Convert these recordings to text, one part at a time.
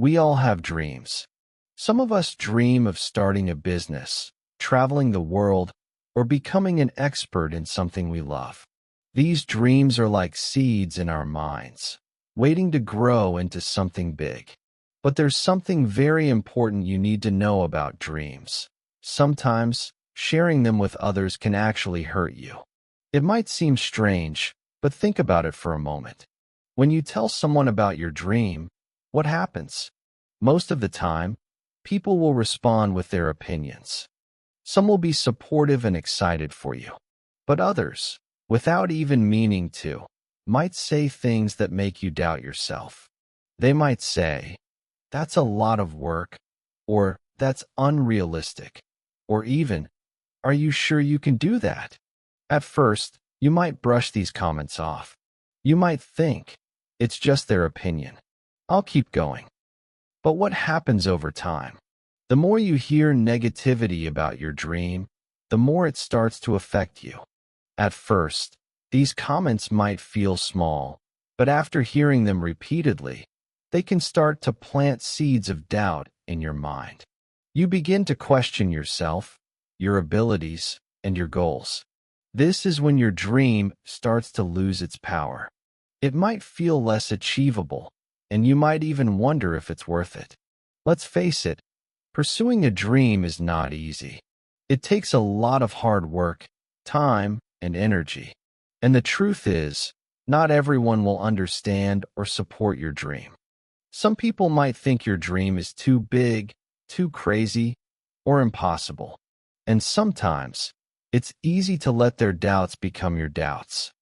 We all have dreams. Some of us dream of starting a business, traveling the world, or becoming an expert in something we love. These dreams are like seeds in our minds, waiting to grow into something big. But there's something very important you need to know about dreams. Sometimes, sharing them with others can actually hurt you. It might seem strange, but think about it for a moment. When you tell someone about your dream, what happens? Most of the time, people will respond with their opinions. Some will be supportive and excited for you, but others, without even meaning to, might say things that make you doubt yourself. They might say, "That's a lot of work," or "That's unrealistic," or even, "Are you sure you can do that?" At first, you might brush these comments off. You might think, it's just their opinion. I'll keep going. But what happens over time? The more you hear negativity about your dream, the more it starts to affect you. At first, these comments might feel small, but after hearing them repeatedly, they can start to plant seeds of doubt in your mind. You begin to question yourself, your abilities, and your goals. This is when your dream starts to lose its power. It might feel less achievable, and you might even wonder if it's worth it. Let's face it, pursuing a dream is not easy. It takes a lot of hard work, time, and energy. And the truth is, not everyone will understand or support your dream. Some people might think your dream is too big, too crazy, or impossible. And sometimes, it's easy to let their doubts become your doubts.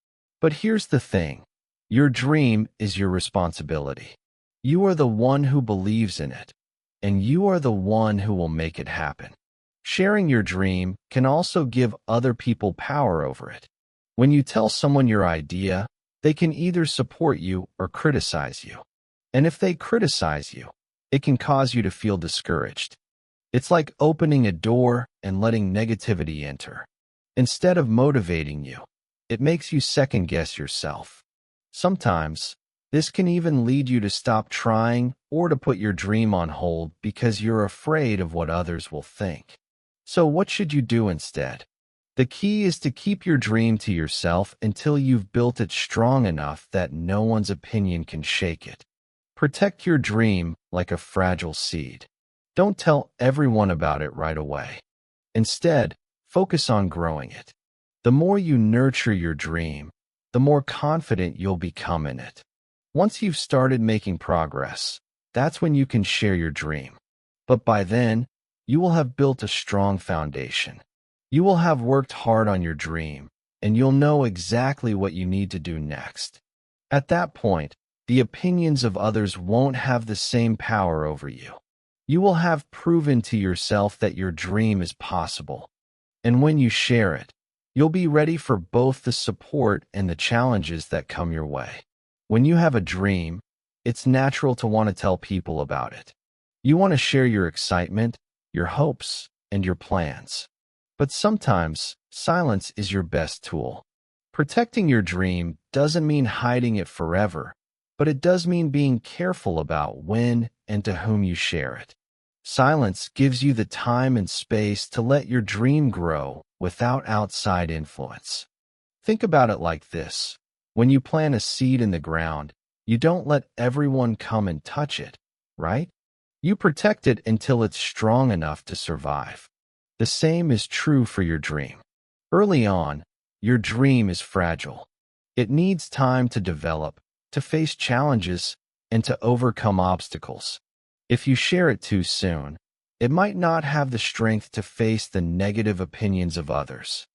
But here's the thing. Your dream is your responsibility. You are the one who believes in it, and you are the one who will make it happen. Sharing your dream can also give other people power over it. When you tell someone your idea, they can either support you or criticize you. And if they criticize you, it can cause you to feel discouraged. It's like opening a door and letting negativity enter. Instead of motivating you, it makes you second-guess yourself. Sometimes, this can even lead you to stop trying or to put your dream on hold because you're afraid of what others will think. So what should you do instead? The key is to keep your dream to yourself until you've built it strong enough that no one's opinion can shake it. Protect your dream like a fragile seed. Don't tell everyone about it right away. Instead, focus on growing it. The more you nurture your dream, the more confident you'll become in it. Once you've started making progress, that's when you can share your dream. But by then, you will have built a strong foundation. You will have worked hard on your dream, and you'll know exactly what you need to do next. At that point, the opinions of others won't have the same power over you. You will have proven to yourself that your dream is possible. And when you share it, you'll be ready for both the support and the challenges that come your way. When you have a dream, it's natural to want to tell people about it. You want to share your excitement, your hopes, and your plans. But sometimes, silence is your best tool. Protecting your dream doesn't mean hiding it forever, but it does mean being careful about when and to whom you share it. Silence gives you the time and space to let your dream grow without outside influence. Think about it like this. When you plant a seed in the ground, you don't let everyone come and touch it, right? You protect it until it's strong enough to survive. The same is true for your dream. Early on, your dream is fragile. It needs time to develop, to face challenges, and to overcome obstacles. If you share it too soon, it might not have the strength to face the negative opinions of others.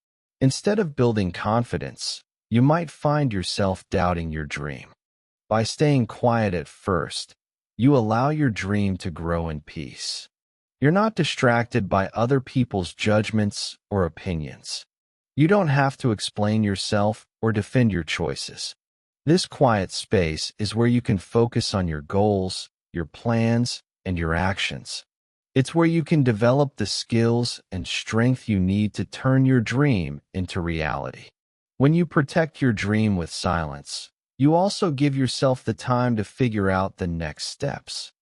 Instead of building confidence, you might find yourself doubting your dream. By staying quiet at first, you allow your dream to grow in peace. You're not distracted by other people's judgments or opinions. You don't have to explain yourself or defend your choices. This quiet space is where you can focus on your goals, your plans, and your actions. It's where you can develop the skills and strength you need to turn your dream into reality. When you protect your dream with silence, you also give yourself the time to figure out the next steps.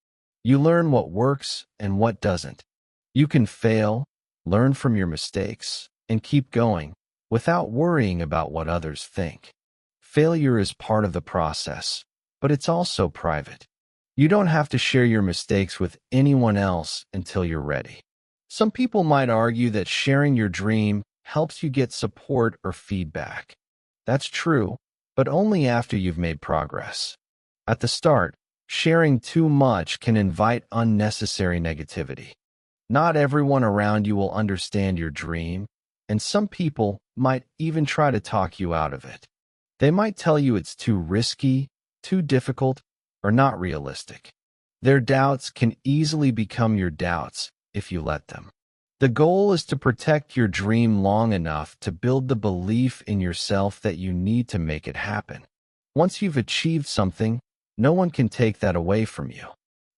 You learn what works and what doesn't. You can fail, learn from your mistakes, and keep going without worrying about what others think. Failure is part of the process, but it's also private. You don't have to share your mistakes with anyone else until you're ready. Some people might argue that sharing your dream helps you get support or feedback. That's true, but only after you've made progress. At the start, sharing too much can invite unnecessary negativity. Not everyone around you will understand your dream, and some people might even try to talk you out of it. They might tell you it's too risky, too difficult, or not realistic. Their doubts can easily become your doubts if you let them. The goal is to protect your dream long enough to build the belief in yourself that you need to make it happen. Once you've achieved something, no one can take that away from you.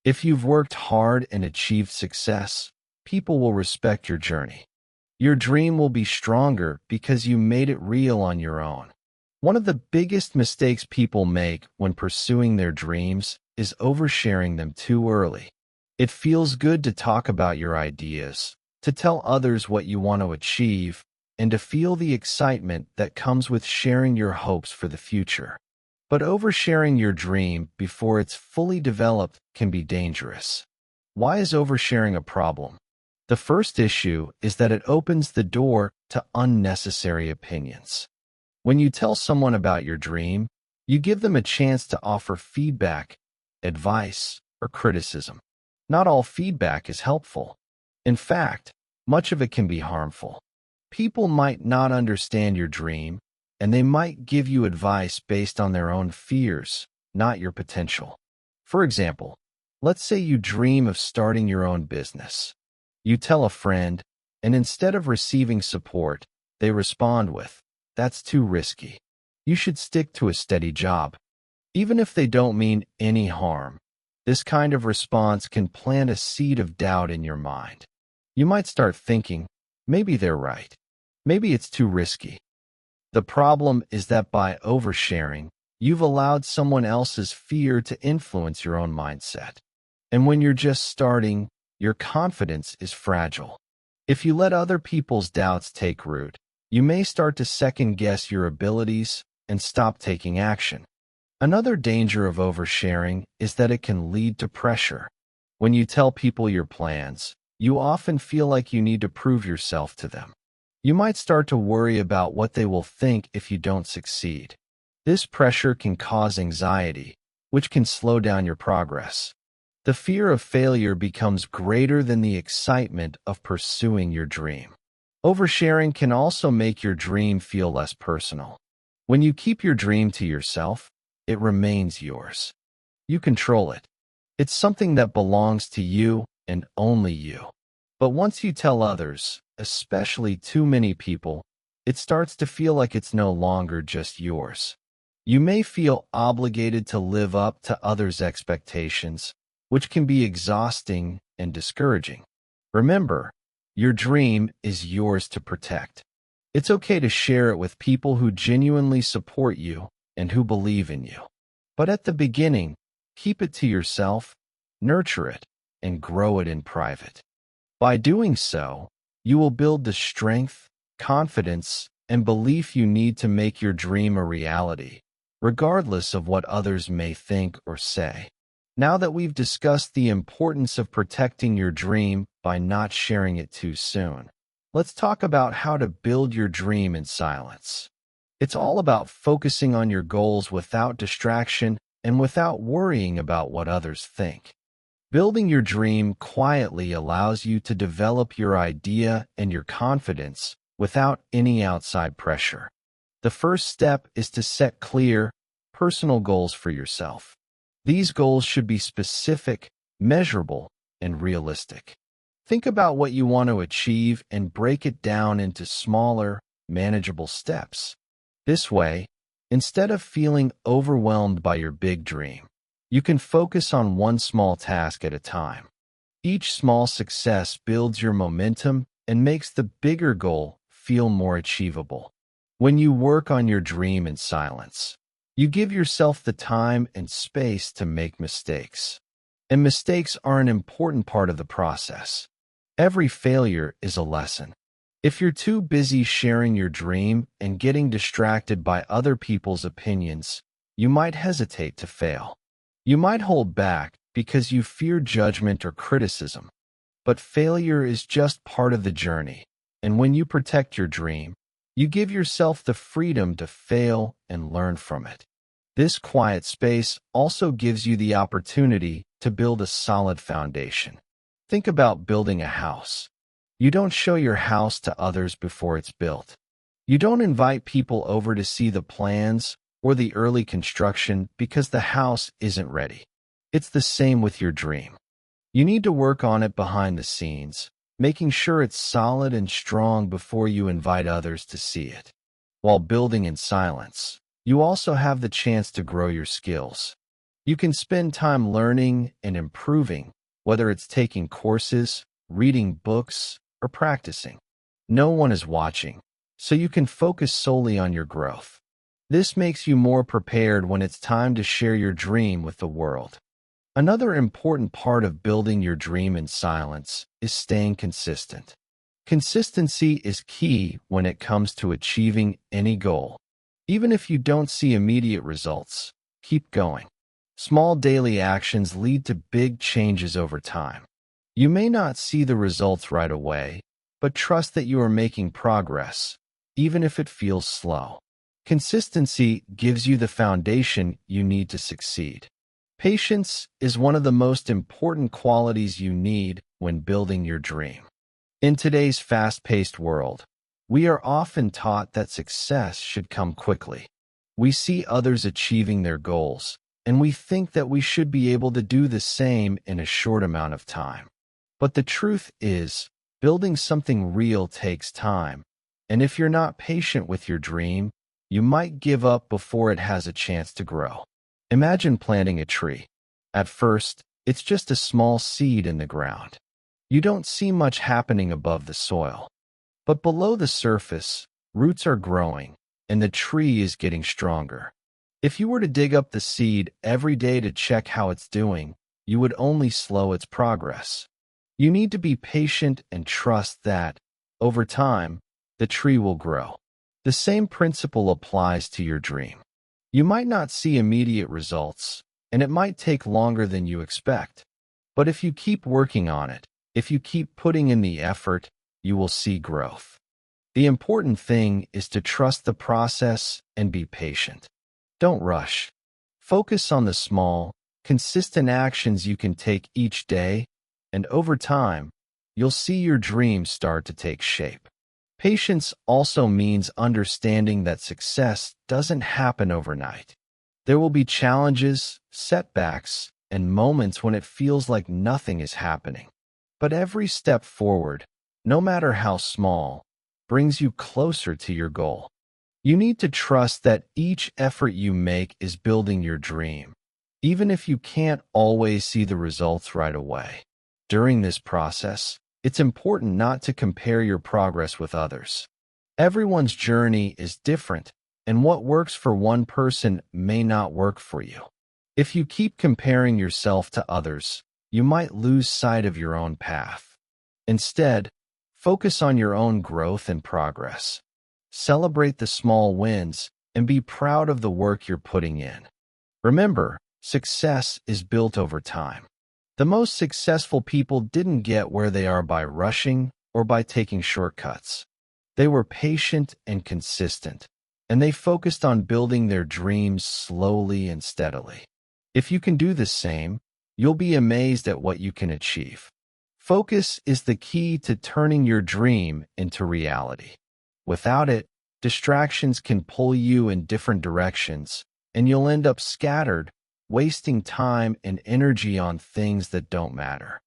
If you've worked hard and achieved success, people will respect your journey. Your dream will be stronger because you made it real on your own. One of the biggest mistakes people make when pursuing their dreams is oversharing them too early. It feels good to talk about your ideas, to tell others what you want to achieve, and to feel the excitement that comes with sharing your hopes for the future. But oversharing your dream before it's fully developed can be dangerous. Why is oversharing a problem? The first issue is that it opens the door to unnecessary opinions. When you tell someone about your dream, you give them a chance to offer feedback, advice, or criticism. Not all feedback is helpful. In fact, much of it can be harmful. People might not understand your dream, and they might give you advice based on their own fears, not your potential. For example, let's say you dream of starting your own business. You tell a friend, and instead of receiving support, they respond with, "That's too risky. You should stick to a steady job." Even if they don't mean any harm, this kind of response can plant a seed of doubt in your mind. You might start thinking, maybe they're right. Maybe it's too risky. The problem is that by oversharing, you've allowed someone else's fear to influence your own mindset. And when you're just starting, your confidence is fragile. If you let other people's doubts take root, you may start to second-guess your abilities and stop taking action. Another danger of oversharing is that it can lead to pressure. When you tell people your plans, you often feel like you need to prove yourself to them. You might start to worry about what they will think if you don't succeed. This pressure can cause anxiety, which can slow down your progress. The fear of failure becomes greater than the excitement of pursuing your dream. Oversharing can also make your dream feel less personal. When you keep your dream to yourself, it remains yours. You control it. It's something that belongs to you and only you. But once you tell others, especially too many people, it starts to feel like it's no longer just yours. You may feel obligated to live up to others' expectations, which can be exhausting and discouraging. Remember, your dream is yours to protect. It's okay to share it with people who genuinely support you and who believe in you. But at the beginning, keep it to yourself, nurture it, and grow it in private. By doing so, you will build the strength, confidence, and belief you need to make your dream a reality, regardless of what others may think or say. Now that we've discussed the importance of protecting your dream by not sharing it too soon, let's talk about how to build your dream in silence. It's all about focusing on your goals without distraction and without worrying about what others think. Building your dream quietly allows you to develop your idea and your confidence without any outside pressure. The first step is to set clear, personal goals for yourself. These goals should be specific, measurable, and realistic. Think about what you want to achieve and break it down into smaller, manageable steps. This way, instead of feeling overwhelmed by your big dream, you can focus on one small task at a time. Each small success builds your momentum and makes the bigger goal feel more achievable. When you work on your dream in silence, you give yourself the time and space to make mistakes. And mistakes are an important part of the process. Every failure is a lesson. If you're too busy sharing your dream and getting distracted by other people's opinions, you might hesitate to fail. You might hold back because you fear judgment or criticism. But failure is just part of the journey, and when you protect your dream, you give yourself the freedom to fail and learn from it. This quiet space also gives you the opportunity to build a solid foundation. Think about building a house. You don't show your house to others before it's built. You don't invite people over to see the plans or the early construction because the house isn't ready. It's the same with your dream. You need to work on it behind the scenes, making sure it's solid and strong before you invite others to see it. While building in silence, you also have the chance to grow your skills. You can spend time learning and improving, whether it's taking courses, reading books, or practicing. No one is watching, so you can focus solely on your growth. This makes you more prepared when it's time to share your dream with the world. Another important part of building your dream in silence is staying consistent. Consistency is key when it comes to achieving any goal. Even if you don't see immediate results, keep going. Small daily actions lead to big changes over time. You may not see the results right away, but trust that you are making progress, even if it feels slow. Consistency gives you the foundation you need to succeed. Patience is one of the most important qualities you need when building your dream. In today's fast-paced world, we are often taught that success should come quickly. We see others achieving their goals, and we think that we should be able to do the same in a short amount of time. But the truth is, building something real takes time, and if you're not patient with your dream, you might give up before it has a chance to grow. Imagine planting a tree. At first, it's just a small seed in the ground. You don't see much happening above the soil. But below the surface, roots are growing, and the tree is getting stronger. If you were to dig up the seed every day to check how it's doing, you would only slow its progress. You need to be patient and trust that, over time, the tree will grow. The same principle applies to your dream. You might not see immediate results, and it might take longer than you expect. But if you keep working on it, if you keep putting in the effort, you will see growth. The important thing is to trust the process and be patient. Don't rush. Focus on the small, consistent actions you can take each day, and over time, you'll see your dreams start to take shape. Patience also means understanding that success doesn't happen overnight. There will be challenges, setbacks, and moments when it feels like nothing is happening. But every step forward, no matter how small, brings you closer to your goal. You need to trust that each effort you make is building your dream, even if you can't always see the results right away. During this process, it's important not to compare your progress with others. Everyone's journey is different, and what works for one person may not work for you. If you keep comparing yourself to others, you might lose sight of your own path. Instead, focus on your own growth and progress. Celebrate the small wins and be proud of the work you're putting in. Remember, success is built over time. The most successful people didn't get where they are by rushing or by taking shortcuts. They were patient and consistent, and they focused on building their dreams slowly and steadily. If you can do the same, you'll be amazed at what you can achieve. Focus is the key to turning your dream into reality. Without it, distractions can pull you in different directions, and you'll end up scattered, wasting time and energy on things that don't matter.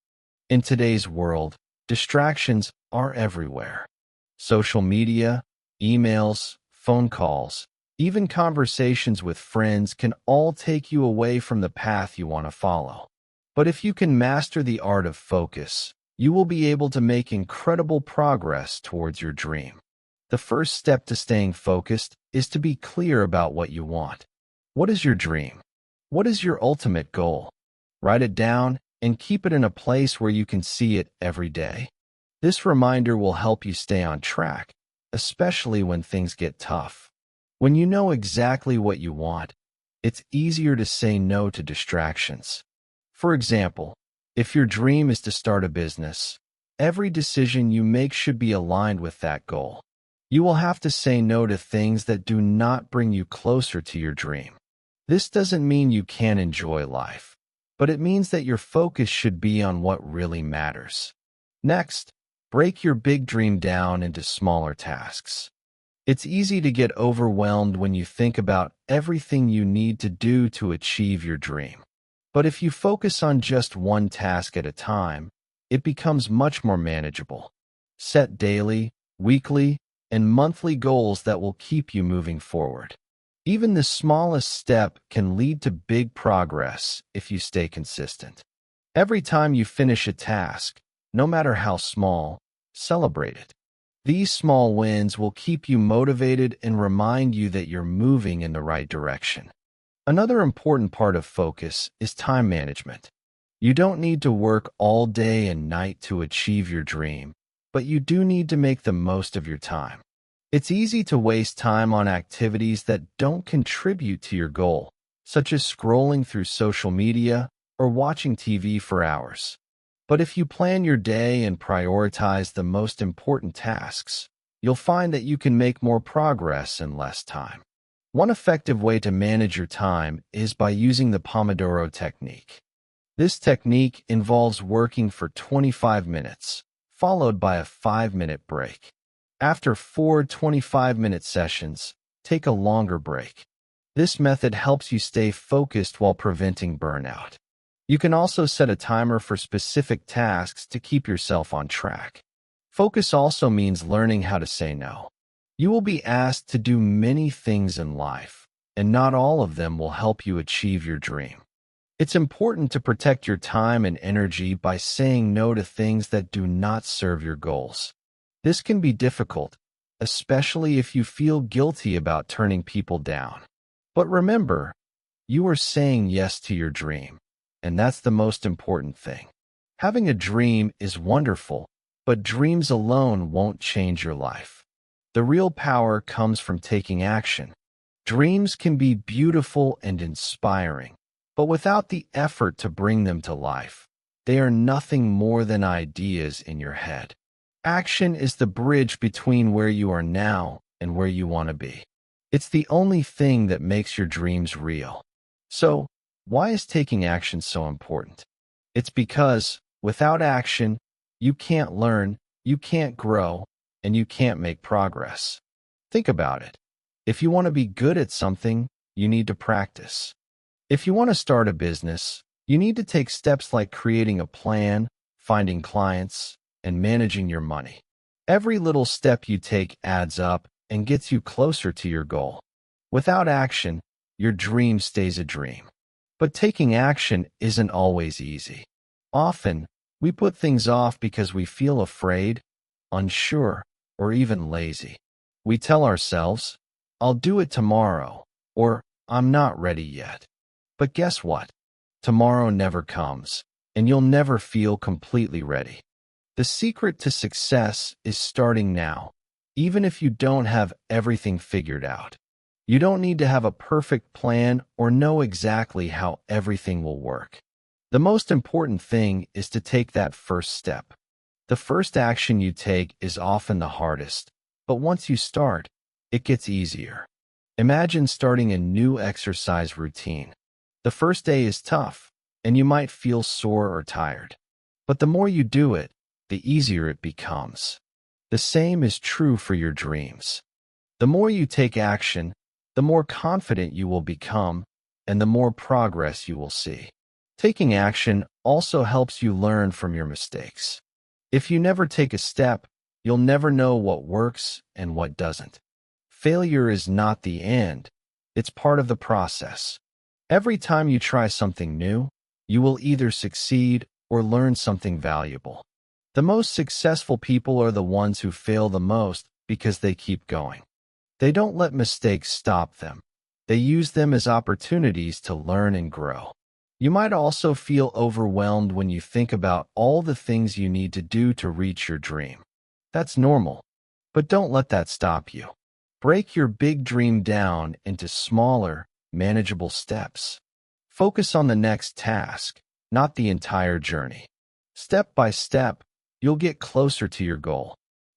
In today's world, distractions are everywhere. Social media, emails, phone calls, even conversations with friends can all take you away from the path you want to follow. But if you can master the art of focus, you will be able to make incredible progress towards your dream. The first step to staying focused is to be clear about what you want. What is your dream? What is your ultimate goal? Write it down and keep it in a place where you can see it every day. This reminder will help you stay on track, especially when things get tough. When you know exactly what you want, it's easier to say no to distractions. For example, if your dream is to start a business, every decision you make should be aligned with that goal. You will have to say no to things that do not bring you closer to your dream. This doesn't mean you can't enjoy life, but it means that your focus should be on what really matters. Next, break your big dream down into smaller tasks. It's easy to get overwhelmed when you think about everything you need to do to achieve your dream. But if you focus on just one task at a time, it becomes much more manageable. Set daily, weekly, and monthly goals that will keep you moving forward. Even the smallest step can lead to big progress if you stay consistent. Every time you finish a task, no matter how small, celebrate it. These small wins will keep you motivated and remind you that you're moving in the right direction. Another important part of focus is time management. You don't need to work all day and night to achieve your dream, but you do need to make the most of your time. It's easy to waste time on activities that don't contribute to your goal, such as scrolling through social media or watching TV for hours. But if you plan your day and prioritize the most important tasks, you'll find that you can make more progress in less time. One effective way to manage your time is by using the Pomodoro technique. This technique involves working for 25 minutes, followed by a 5-minute break. After 4 25-minute sessions, take a longer break. This method helps you stay focused while preventing burnout. You can also set a timer for specific tasks to keep yourself on track. Focus also means learning how to say no. You will be asked to do many things in life, and not all of them will help you achieve your dream. It's important to protect your time and energy by saying no to things that do not serve your goals. This can be difficult, especially if you feel guilty about turning people down. But remember, you are saying yes to your dream, and that's the most important thing. Having a dream is wonderful, but dreams alone won't change your life. The real power comes from taking action. Dreams can be beautiful and inspiring, but without the effort to bring them to life, they are nothing more than ideas in your head. Action is the bridge between where you are now and where you want to be. It's the only thing that makes your dreams real. So, why is taking action so important? It's because, without action, you can't learn, you can't grow, and you can't make progress. Think about it. If you want to be good at something, you need to practice. If you want to start a business, you need to take steps like creating a plan, finding clients, and managing your money. Every little step you take adds up and gets you closer to your goal. Without action, your dream stays a dream. But taking action isn't always easy. Often, we put things off because we feel afraid, unsure, or even lazy. We tell ourselves, "I'll do it tomorrow," or "I'm not ready yet." But guess what? Tomorrow never comes, and you'll never feel completely ready. The secret to success is starting now, even if you don't have everything figured out. You don't need to have a perfect plan or know exactly how everything will work. The most important thing is to take that first step. The first action you take is often the hardest, but once you start, it gets easier. Imagine starting a new exercise routine. The first day is tough, and you might feel sore or tired. But the more you do it, the easier it becomes. The same is true for your dreams. The more you take action, the more confident you will become, and the more progress you will see. Taking action also helps you learn from your mistakes. If you never take a step, you'll never know what works and what doesn't. Failure is not the end, it's part of the process. Every time you try something new, you will either succeed or learn something valuable. The most successful people are the ones who fail the most because they keep going. They don't let mistakes stop them. They use them as opportunities to learn and grow. You might also feel overwhelmed when you think about all the things you need to do to reach your dream. That's normal, but don't let that stop you. Break your big dream down into smaller, manageable steps. Focus on the next task, not the entire journey. Step by step, you'll get closer to your goal.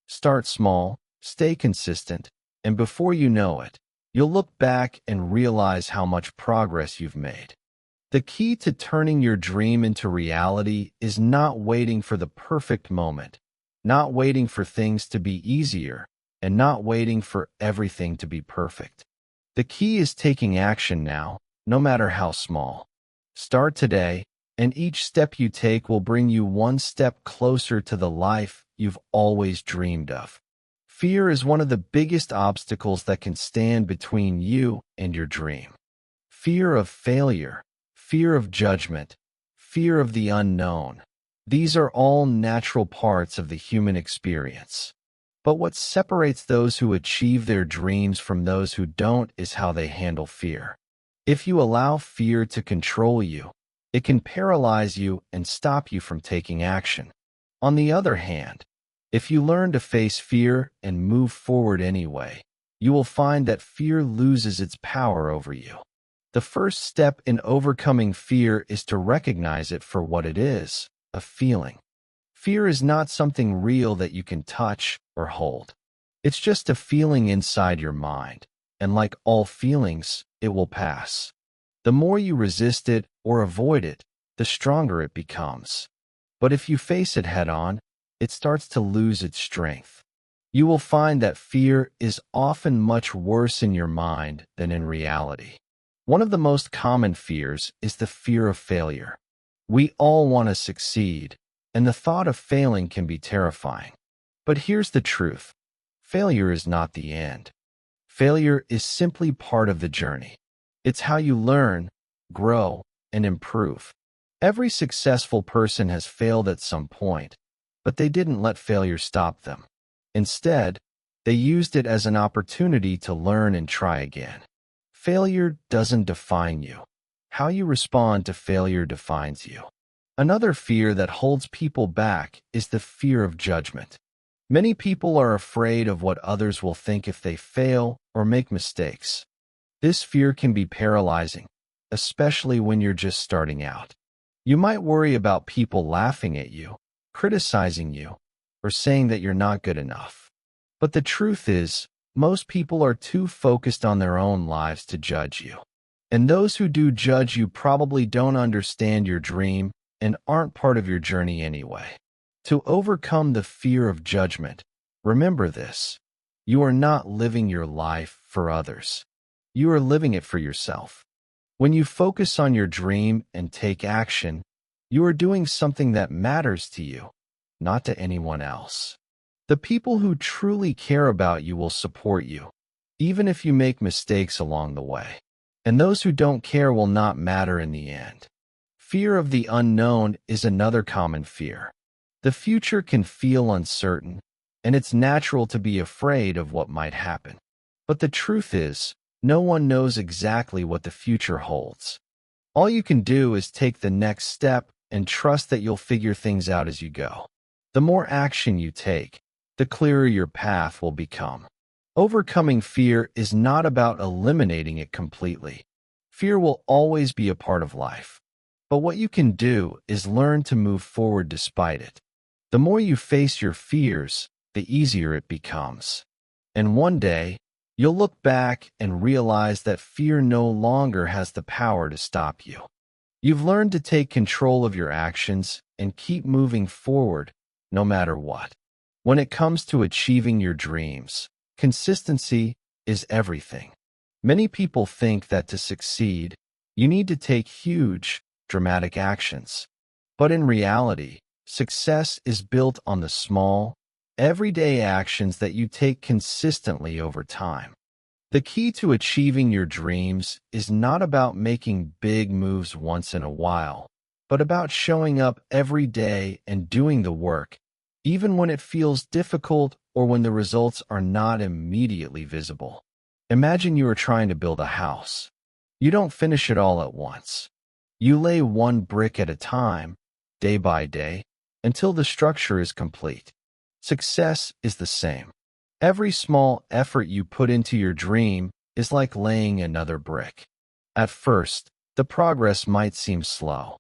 Start small, stay consistent, and before you know it, you'll look back and realize how much progress you've made. The key to turning your dream into reality is not waiting for the perfect moment, not waiting for things to be easier, and not waiting for everything to be perfect. The key is taking action now, no matter how small. Start today, and each step you take will bring you one step closer to the life you've always dreamed of. Fear is one of the biggest obstacles that can stand between you and your dream. Fear of failure, fear of judgment, fear of the unknown. These are all natural parts of the human experience. But what separates those who achieve their dreams from those who don't is how they handle fear. If you allow fear to control you, it can paralyze you and stop you from taking action. On the other hand, if you learn to face fear and move forward anyway, you will find that fear loses its power over you. The first step in overcoming fear is to recognize it for what it is, a feeling. Fear is not something real that you can touch or hold. It's just a feeling inside your mind, and like all feelings, it will pass. The more you resist it or avoid it, the stronger it becomes. But if you face it head-on, it starts to lose its strength. You will find that fear is often much worse in your mind than in reality. One of the most common fears is the fear of failure. We all want to succeed, and the thought of failing can be terrifying. But here's the truth. Failure is not the end. Failure is simply part of the journey. It's how you learn, grow, and improve. Every successful person has failed at some point, but they didn't let failure stop them. Instead, they used it as an opportunity to learn and try again. Failure doesn't define you. How you respond to failure defines you. Another fear that holds people back is the fear of judgment. Many people are afraid of what others will think if they fail or make mistakes. This fear can be paralyzing, especially when you're just starting out. You might worry about people laughing at you, criticizing you, or saying that you're not good enough. But the truth is, most people are too focused on their own lives to judge you. And those who do judge you probably don't understand your dream and aren't part of your journey anyway. To overcome the fear of judgment, remember this: you are not living your life for others. You are living it for yourself. When you focus on your dream and take action, you are doing something that matters to you, not to anyone else. The people who truly care about you will support you, even if you make mistakes along the way. And those who don't care will not matter in the end. Fear of the unknown is another common fear. The future can feel uncertain, and it's natural to be afraid of what might happen. But the truth is, no one knows exactly what the future holds. All you can do is take the next step and trust that you'll figure things out as you go. The more action you take, the clearer your path will become. Overcoming fear is not about eliminating it completely. Fear will always be a part of life. But what you can do is learn to move forward despite it. The more you face your fears, the easier it becomes. And one day, you'll look back and realize that fear no longer has the power to stop you. You've learned to take control of your actions and keep moving forward, no matter what. When it comes to achieving your dreams, consistency is everything. Many people think that to succeed, you need to take huge, dramatic actions. But in reality, success is built on the small, everyday actions that you take consistently over time. The key to achieving your dreams is not about making big moves once in a while, but about showing up every day and doing the work, even when it feels difficult or when the results are not immediately visible. Imagine you are trying to build a house. You don't finish it all at once. You lay one brick at a time, day by day, until the structure is complete. Success is the same. Every small effort you put into your dream is like laying another brick. At first, the progress might seem slow.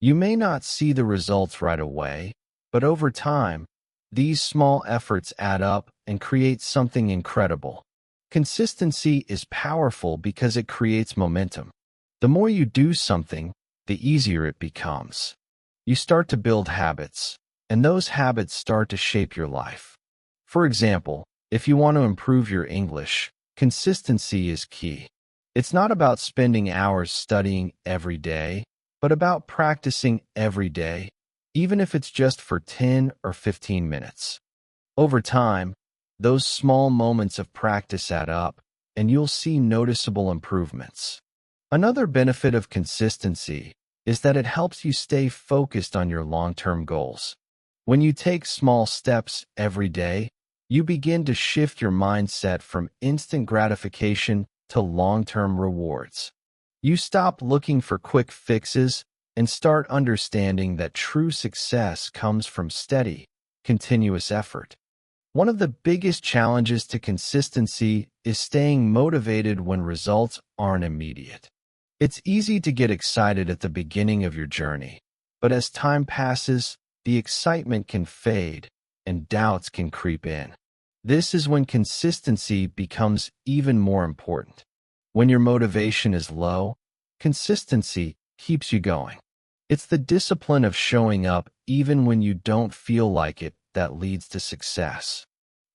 You may not see the results right away, but over time, these small efforts add up and create something incredible. Consistency is powerful because it creates momentum. The more you do something, the easier it becomes. You start to build habits, and those habits start to shape your life. For example, if you want to improve your English, consistency is key. It's not about spending hours studying every day, but about practicing every day, even if it's just for 10 or 15 minutes. Over time, those small moments of practice add up, and you'll see noticeable improvements. Another benefit of consistency is that it helps you stay focused on your long-term goals. When you take small steps every day, you begin to shift your mindset from instant gratification to long-term rewards. You stop looking for quick fixes and start understanding that true success comes from steady, continuous effort. One of the biggest challenges to consistency is staying motivated when results aren't immediate. It's easy to get excited at the beginning of your journey, but as time passes, the excitement can fade and doubts can creep in. This is when consistency becomes even more important. When your motivation is low, consistency keeps you going. It's the discipline of showing up even when you don't feel like it that leads to success.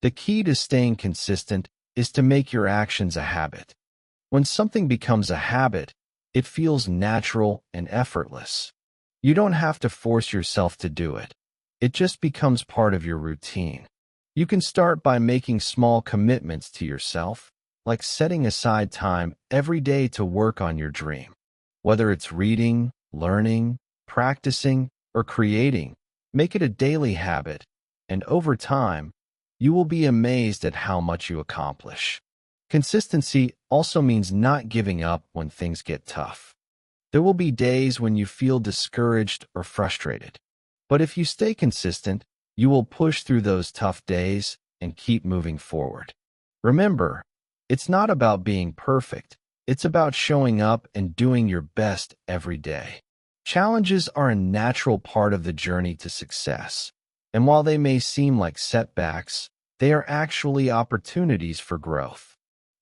The key to staying consistent is to make your actions a habit. When something becomes a habit, it feels natural and effortless. You don't have to force yourself to do it. It just becomes part of your routine. You can start by making small commitments to yourself, like setting aside time every day to work on your dream. Whether it's reading, learning, practicing, or creating, make it a daily habit, and over time, you will be amazed at how much you accomplish. Consistency also means not giving up when things get tough. There will be days when you feel discouraged or frustrated. But if you stay consistent, you will push through those tough days and keep moving forward. Remember, it's not about being perfect. It's about showing up and doing your best every day. Challenges are a natural part of the journey to success. And while they may seem like setbacks, they are actually opportunities for growth.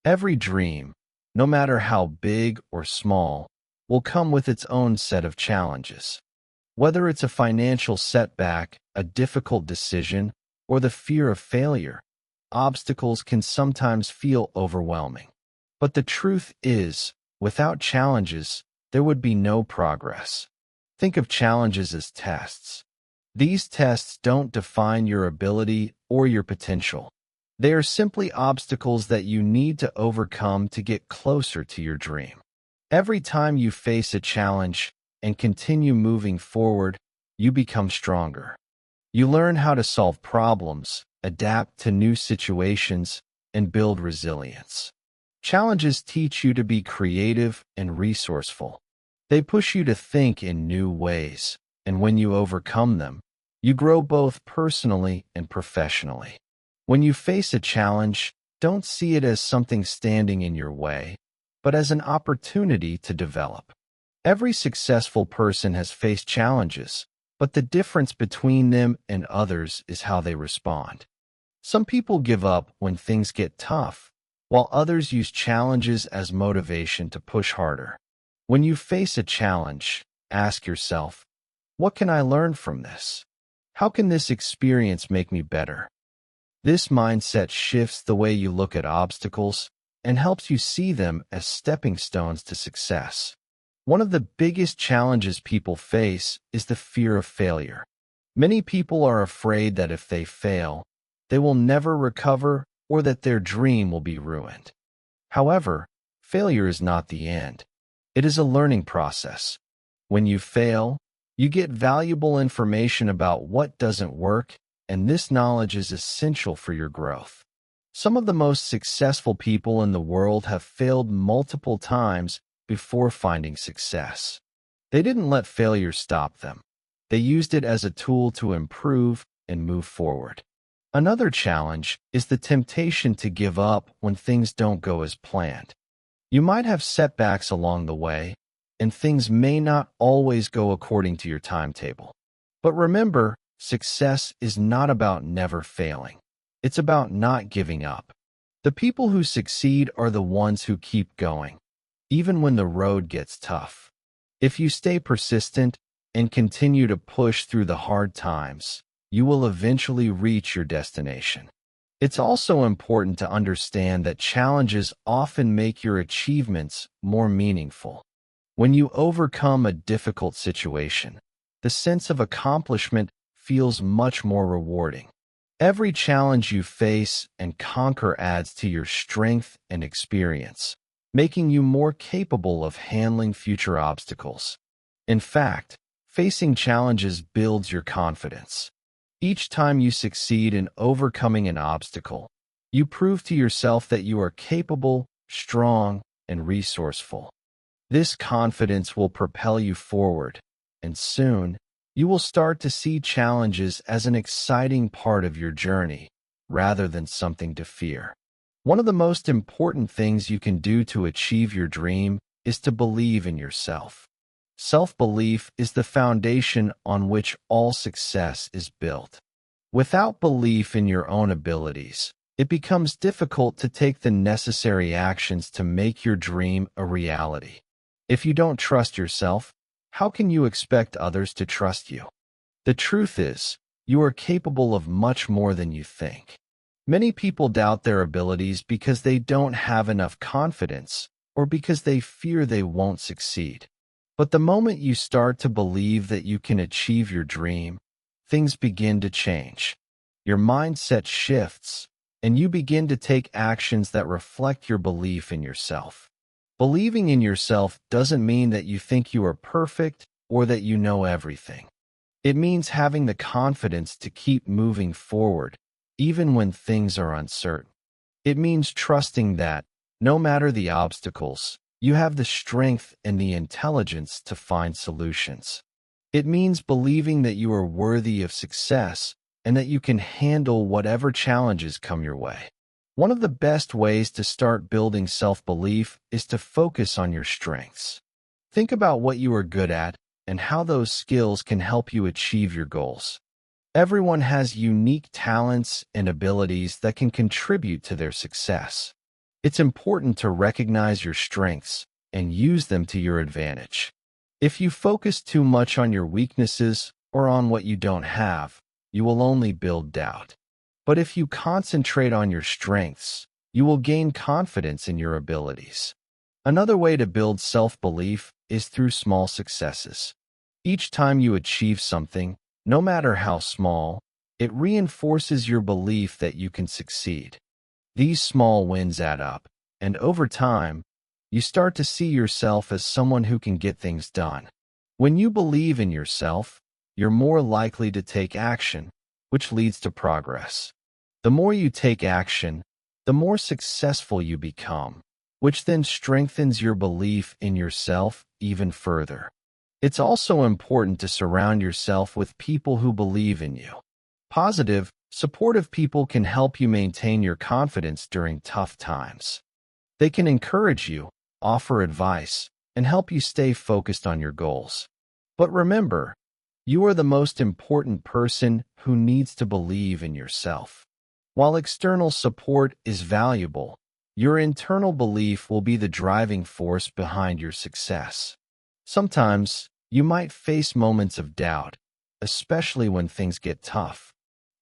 Every dream, no matter how big or small, will come with its own set of challenges. Whether it's a financial setback, a difficult decision, or the fear of failure, obstacles can sometimes feel overwhelming. But the truth is, without challenges, there would be no progress. Think of challenges as tests. These tests don't define your ability or your potential. They are simply obstacles that you need to overcome to get closer to your dream. Every time you face a challenge and continue moving forward, you become stronger. You learn how to solve problems, adapt to new situations, and build resilience. Challenges teach you to be creative and resourceful. They push you to think in new ways, and when you overcome them, you grow both personally and professionally. When you face a challenge, don't see it as something standing in your way, but as an opportunity to develop. Every successful person has faced challenges, but the difference between them and others is how they respond. Some people give up when things get tough, while others use challenges as motivation to push harder. When you face a challenge, ask yourself, what can I learn from this? How can this experience make me better? This mindset shifts the way you look at obstacles and helps you see them as stepping stones to success. One of the biggest challenges people face is the fear of failure. Many people are afraid that if they fail, they will never recover or that their dream will be ruined. However, failure is not the end. It is a learning process. When you fail, you get valuable information about what doesn't work, and this knowledge is essential for your growth. Some of the most successful people in the world have failed multiple times before finding success. They didn't let failure stop them. They used it as a tool to improve and move forward. Another challenge is the temptation to give up when things don't go as planned. You might have setbacks along the way, and things may not always go according to your timetable. But remember, success is not about never failing. It's about not giving up. The people who succeed are the ones who keep going, even when the road gets tough. If you stay persistent and continue to push through the hard times, you will eventually reach your destination. It's also important to understand that challenges often make your achievements more meaningful. When you overcome a difficult situation, the sense of accomplishment feels much more rewarding. Every challenge you face and conquer adds to your strength and experience, making you more capable of handling future obstacles. In fact, facing challenges builds your confidence. Each time you succeed in overcoming an obstacle, you prove to yourself that you are capable, strong, and resourceful. This confidence will propel you forward, and soon, you will start to see challenges as an exciting part of your journey, rather than something to fear. One of the most important things you can do to achieve your dream is to believe in yourself. Self-belief is the foundation on which all success is built. Without belief in your own abilities, it becomes difficult to take the necessary actions to make your dream a reality. If you don't trust yourself, how can you expect others to trust you? The truth is, you are capable of much more than you think. Many people doubt their abilities because they don't have enough confidence or because they fear they won't succeed. But the moment you start to believe that you can achieve your dream, things begin to change. Your mindset shifts, and you begin to take actions that reflect your belief in yourself. Believing in yourself doesn't mean that you think you are perfect or that you know everything. It means having the confidence to keep moving forward, even when things are uncertain. It means trusting that, no matter the obstacles, you have the strength and the intelligence to find solutions. It means believing that you are worthy of success and that you can handle whatever challenges come your way. One of the best ways to start building self-belief is to focus on your strengths. Think about what you are good at and how those skills can help you achieve your goals. Everyone has unique talents and abilities that can contribute to their success. It's important to recognize your strengths and use them to your advantage. If you focus too much on your weaknesses or on what you don't have, you will only build doubt. But if you concentrate on your strengths, you will gain confidence in your abilities. Another way to build self-belief is through small successes. Each time you achieve something, no matter how small, it reinforces your belief that you can succeed. These small wins add up, and over time, you start to see yourself as someone who can get things done. When you believe in yourself, you're more likely to take action, which leads to progress. The more you take action, the more successful you become, which then strengthens your belief in yourself even further. It's also important to surround yourself with people who believe in you. Positive, supportive people can help you maintain your confidence during tough times. They can encourage you, offer advice, and help you stay focused on your goals. But remember, you are the most important person who needs to believe in yourself. While external support is valuable, your internal belief will be the driving force behind your success. Sometimes, you might face moments of doubt, especially when things get tough.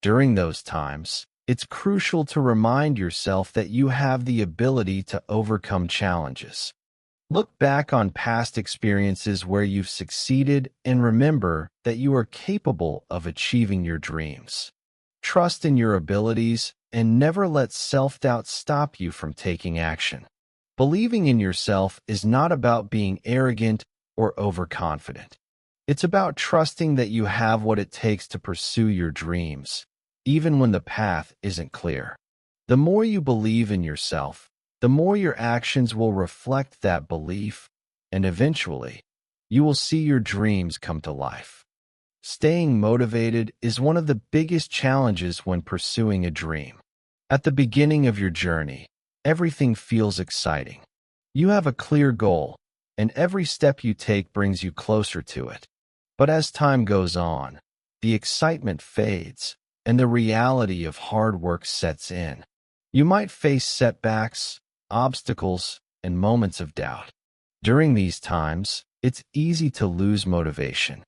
During those times, it's crucial to remind yourself that you have the ability to overcome challenges. Look back on past experiences where you've succeeded and remember that you are capable of achieving your dreams. Trust in your abilities and never let self-doubt stop you from taking action. Believing in yourself is not about being arrogant or overconfident. It's about trusting that you have what it takes to pursue your dreams, even when the path isn't clear. The more you believe in yourself, the more your actions will reflect that belief, and eventually, you will see your dreams come to life. Staying motivated is one of the biggest challenges when pursuing a dream. At the beginning of your journey, everything feels exciting. You have a clear goal, and every step you take brings you closer to it. But as time goes on, the excitement fades, and the reality of hard work sets in. You might face setbacks, obstacles, and moments of doubt. During these times, it's easy to lose motivation.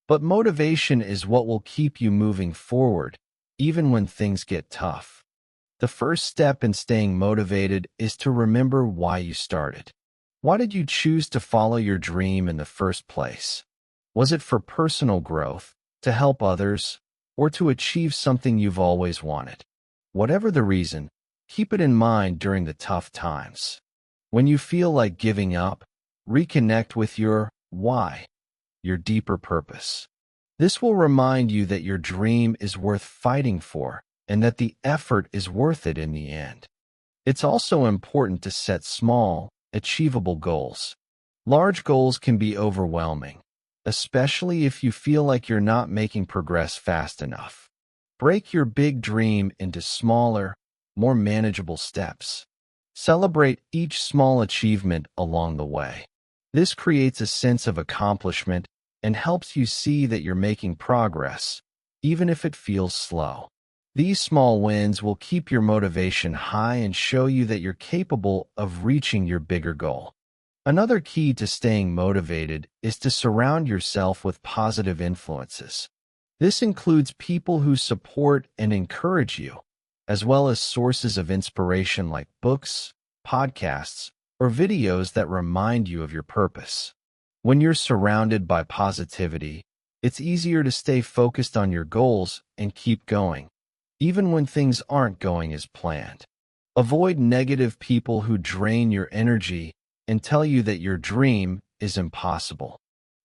But motivation is what will keep you moving forward, even when things get tough. The first step in staying motivated is to remember why you started. Why did you choose to follow your dream in the first place? Was it for personal growth, to help others, or to achieve something you've always wanted? Whatever the reason, keep it in mind during the tough times. When you feel like giving up, reconnect with your why, your deeper purpose. This will remind you that your dream is worth fighting for and that the effort is worth it in the end. It's also important to set small, achievable goals. Large goals can be overwhelming, especially if you feel like you're not making progress fast enough. Break your big dream into smaller, more manageable steps. Celebrate each small achievement along the way. This creates a sense of accomplishment and helps you see that you're making progress, even if it feels slow. These small wins will keep your motivation high and show you that you're capable of reaching your bigger goal. Another key to staying motivated is to surround yourself with positive influences. This includes people who support and encourage you, as well as sources of inspiration like books, podcasts, or videos that remind you of your purpose. When you're surrounded by positivity, it's easier to stay focused on your goals and keep going, even when things aren't going as planned. Avoid negative people who drain your energy and tell you that your dream is impossible.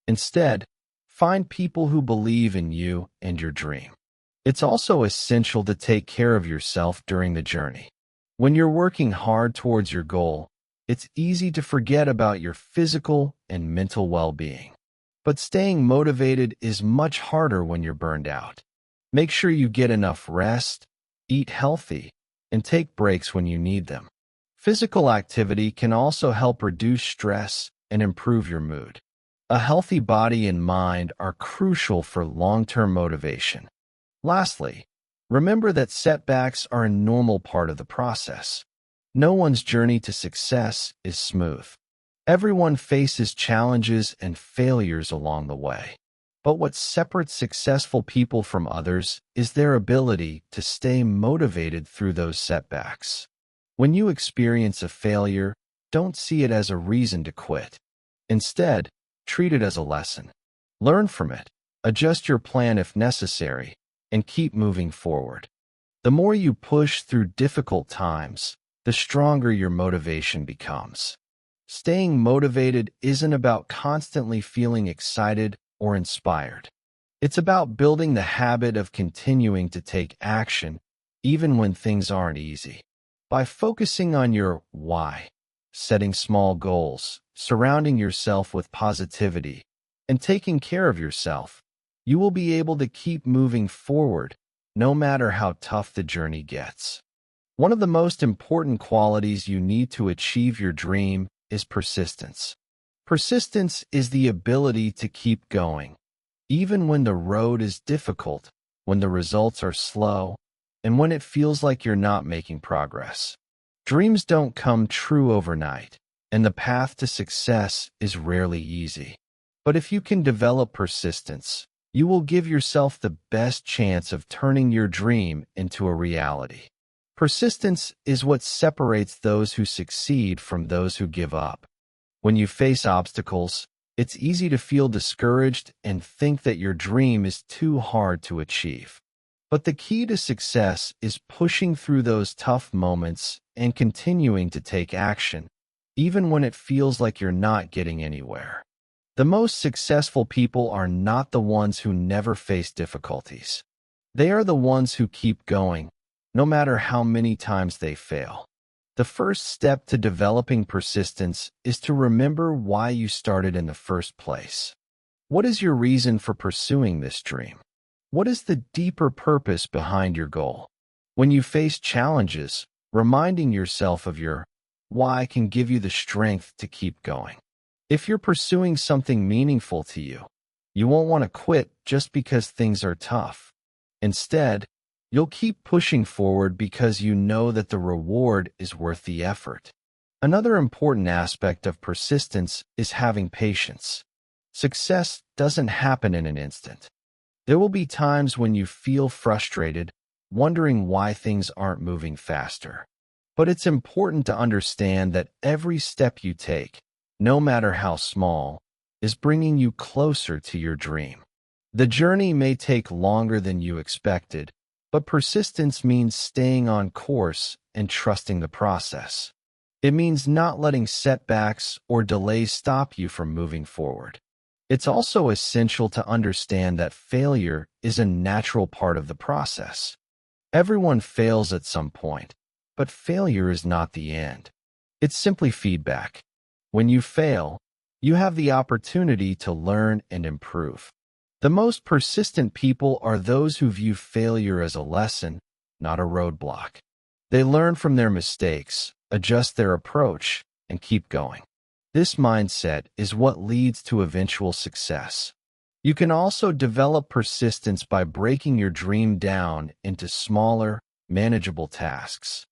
Instead, find people who believe in you and your dream. It's also essential to take care of yourself during the journey. When you're working hard towards your goal, it's easy to forget about your physical and mental well-being. But staying motivated is much harder when you're burned out. Make sure you get enough rest, eat healthy, and take breaks when you need them. Physical activity can also help reduce stress and improve your mood. A healthy body and mind are crucial for long-term motivation. Lastly, remember that setbacks are a normal part of the process. No one's journey to success is smooth. Everyone faces challenges and failures along the way. But what separates successful people from others is their ability to stay motivated through those setbacks. When you experience a failure, don't see it as a reason to quit. Instead, treat it as a lesson. Learn from it, adjust your plan if necessary, and keep moving forward. The more you push through difficult times, the stronger your motivation becomes. Staying motivated isn't about constantly feeling excited or inspired. It's about building the habit of continuing to take action, even when things aren't easy. By focusing on your why, setting small goals, surrounding yourself with positivity, and taking care of yourself, you will be able to keep moving forward, no matter how tough the journey gets. One of the most important qualities you need to achieve your dream is persistence. Persistence is the ability to keep going, even when the road is difficult, when the results are slow, and when it feels like you're not making progress. Dreams don't come true overnight, and the path to success is rarely easy. But if you can develop persistence, you will give yourself the best chance of turning your dream into a reality. Persistence is what separates those who succeed from those who give up. When you face obstacles, it's easy to feel discouraged and think that your dream is too hard to achieve. But the key to success is pushing through those tough moments and continuing to take action, even when it feels like you're not getting anywhere. The most successful people are not the ones who never face difficulties. They are the ones who keep going, no matter how many times they fail. The first step to developing persistence is to remember why you started in the first place. What is your reason for pursuing this dream? What is the deeper purpose behind your goal? When you face challenges, reminding yourself of your why can give you the strength to keep going. If you're pursuing something meaningful to you, you won't want to quit just because things are tough. Instead, you'll keep pushing forward because you know that the reward is worth the effort. Another important aspect of persistence is having patience. Success doesn't happen in an instant. There will be times when you feel frustrated, wondering why things aren't moving faster. But it's important to understand that every step you take, no matter how small, is bringing you closer to your dream. The journey may take longer than you expected, but persistence means staying on course and trusting the process. It means not letting setbacks or delays stop you from moving forward. It's also essential to understand that failure is a natural part of the process. Everyone fails at some point, but failure is not the end. It's simply feedback. When you fail, you have the opportunity to learn and improve. The most persistent people are those who view failure as a lesson, not a roadblock. They learn from their mistakes, adjust their approach, and keep going. This mindset is what leads to eventual success. You can also develop persistence by breaking your dream down into smaller, manageable tasks.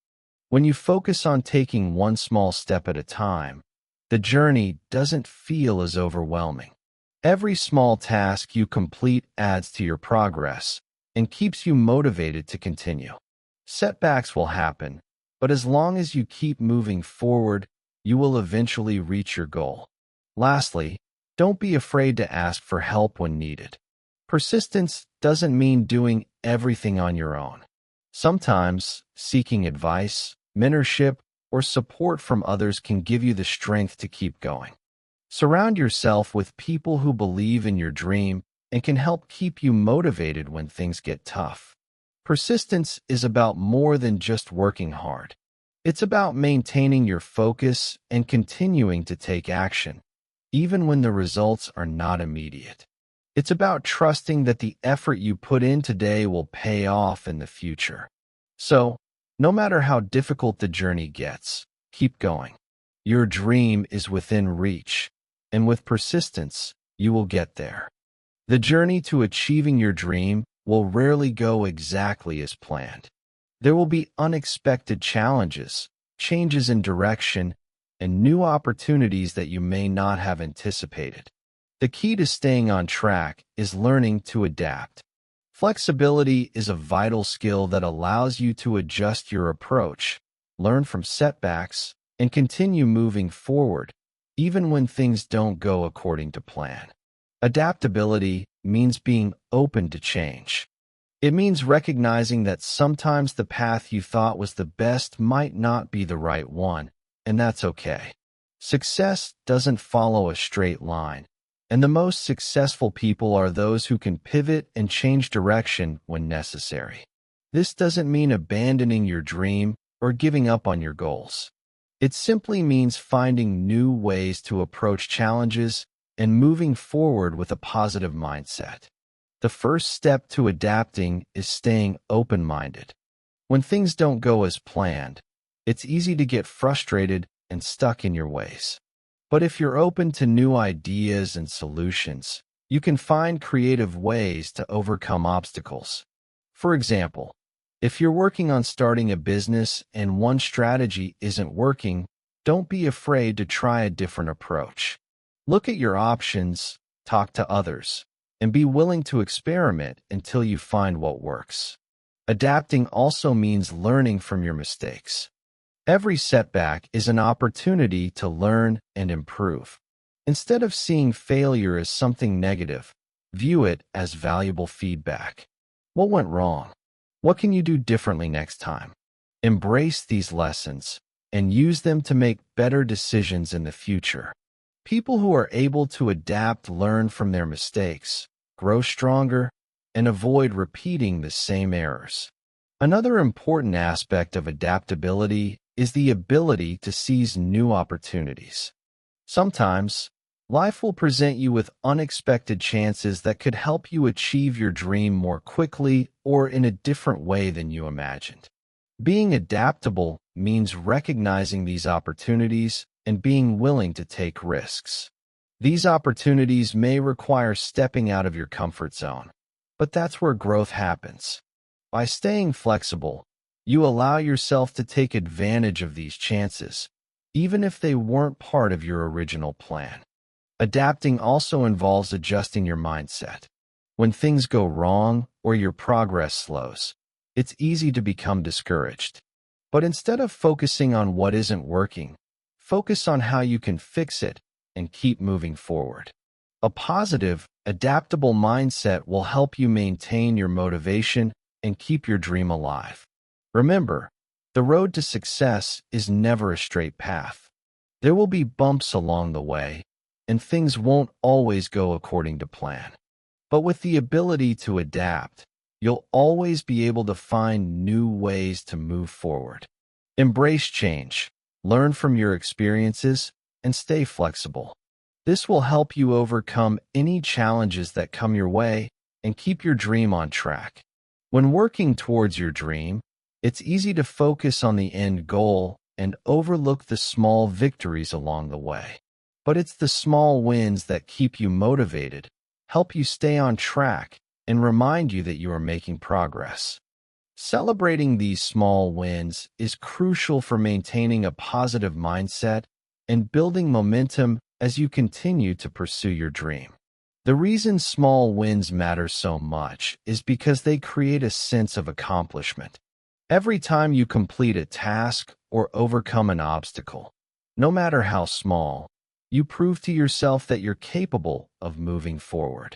When you focus on taking one small step at a time, the journey doesn't feel as overwhelming. Every small task you complete adds to your progress and keeps you motivated to continue. Setbacks will happen, but as long as you keep moving forward, you will eventually reach your goal. Lastly, don't be afraid to ask for help when needed. Persistence doesn't mean doing everything on your own. Sometimes, seeking advice, mentorship, or support from others can give you the strength to keep going. Surround yourself with people who believe in your dream and can help keep you motivated when things get tough. Persistence is about more than just working hard. It's about maintaining your focus and continuing to take action, even when the results are not immediate. It's about trusting that the effort you put in today will pay off in the future. So, no matter how difficult the journey gets, keep going. Your dream is within reach, and with persistence, you will get there. The journey to achieving your dream will rarely go exactly as planned. There will be unexpected challenges, changes in direction, and new opportunities that you may not have anticipated. The key to staying on track is learning to adapt. Flexibility is a vital skill that allows you to adjust your approach, learn from setbacks, and continue moving forward, even when things don't go according to plan. Adaptability means being open to change. It means recognizing that sometimes the path you thought was the best might not be the right one, and that's okay. Success doesn't follow a straight line, and the most successful people are those who can pivot and change direction when necessary. This doesn't mean abandoning your dream or giving up on your goals. It simply means finding new ways to approach challenges and moving forward with a positive mindset. The first step to adapting is staying open-minded. When things don't go as planned, it's easy to get frustrated and stuck in your ways. But if you're open to new ideas and solutions, you can find creative ways to overcome obstacles. For example, if you're working on starting a business and one strategy isn't working, don't be afraid to try a different approach. Look at your options, talk to others, and be willing to experiment until you find what works. Adapting also means learning from your mistakes. Every setback is an opportunity to learn and improve. Instead of seeing failure as something negative, view it as valuable feedback. What went wrong? What can you do differently next time? Embrace these lessons and use them to make better decisions in the future. People who are able to adapt learn from their mistakes, grow stronger, and avoid repeating the same errors. Another important aspect of adaptability is the ability to seize new opportunities. Sometimes, life will present you with unexpected chances that could help you achieve your dream more quickly or in a different way than you imagined. Being adaptable means recognizing these opportunities and being willing to take risks. These opportunities may require stepping out of your comfort zone, but that's where growth happens. By staying flexible, you allow yourself to take advantage of these chances, even if they weren't part of your original plan. Adapting also involves adjusting your mindset. When things go wrong or your progress slows, it's easy to become discouraged. But instead of focusing on what isn't working, focus on how you can fix it and keep moving forward. A positive, adaptable mindset will help you maintain your motivation and keep your dream alive. Remember, the road to success is never a straight path. There will be bumps along the way, and things won't always go according to plan. But with the ability to adapt, you'll always be able to find new ways to move forward. Embrace change, learn from your experiences, and stay flexible. This will help you overcome any challenges that come your way and keep your dream on track. When working towards your dream, it's easy to focus on the end goal and overlook the small victories along the way. But it's the small wins that keep you motivated, help you stay on track, and remind you that you are making progress. Celebrating these small wins is crucial for maintaining a positive mindset and building momentum as you continue to pursue your dream. The reason small wins matter so much is because they create a sense of accomplishment. Every time you complete a task or overcome an obstacle, no matter how small, you prove to yourself that you're capable of moving forward.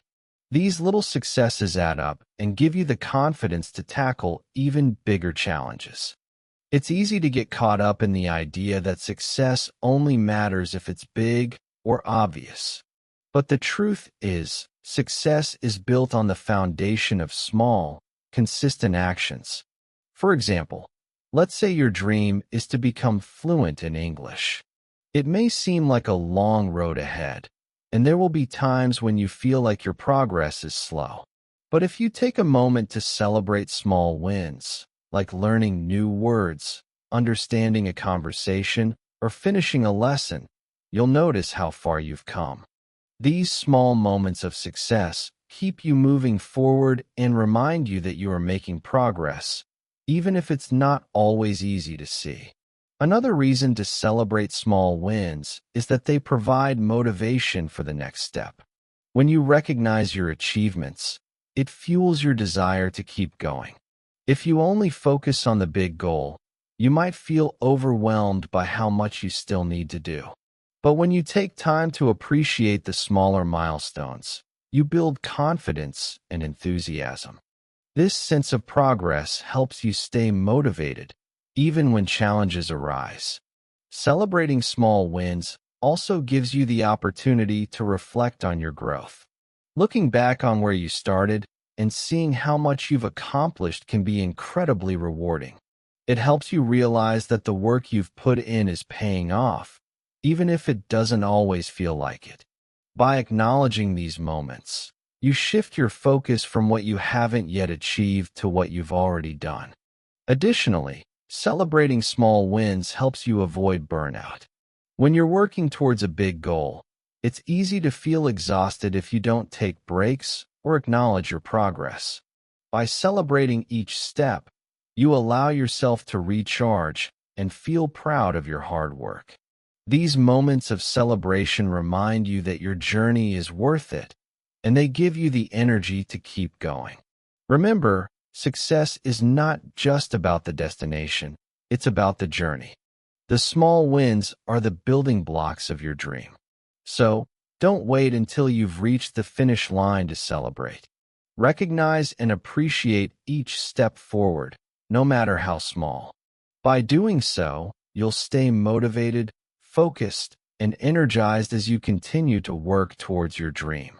These little successes add up and give you the confidence to tackle even bigger challenges. It's easy to get caught up in the idea that success only matters if it's big or obvious. But the truth is, success is built on the foundation of small, consistent actions. For example, let's say your dream is to become fluent in English. It may seem like a long road ahead, and there will be times when you feel like your progress is slow. But if you take a moment to celebrate small wins, like learning new words, understanding a conversation, or finishing a lesson, you'll notice how far you've come. These small moments of success keep you moving forward and remind you that you are making progress, even if it's not always easy to see. Another reason to celebrate small wins is that they provide motivation for the next step. When you recognize your achievements, it fuels your desire to keep going. If you only focus on the big goal, you might feel overwhelmed by how much you still need to do. But when you take time to appreciate the smaller milestones, you build confidence and enthusiasm. This sense of progress helps you stay motivated, even when challenges arise. Celebrating small wins also gives you the opportunity to reflect on your growth. Looking back on where you started and seeing how much you've accomplished can be incredibly rewarding. It helps you realize that the work you've put in is paying off, even if it doesn't always feel like it. By acknowledging these moments, you shift your focus from what you haven't yet achieved to what you've already done. Additionally, celebrating small wins helps you avoid burnout. When you're working towards a big goal, it's easy to feel exhausted if you don't take breaks or acknowledge your progress. By celebrating each step, you allow yourself to recharge and feel proud of your hard work. These moments of celebration remind you that your journey is worth it, and they give you the energy to keep going. Remember, success is not just about the destination, it's about the journey. The small wins are the building blocks of your dream. So, don't wait until you've reached the finish line to celebrate. Recognize and appreciate each step forward, no matter how small. By doing so, you'll stay motivated, focused, and energized as you continue to work towards your dream.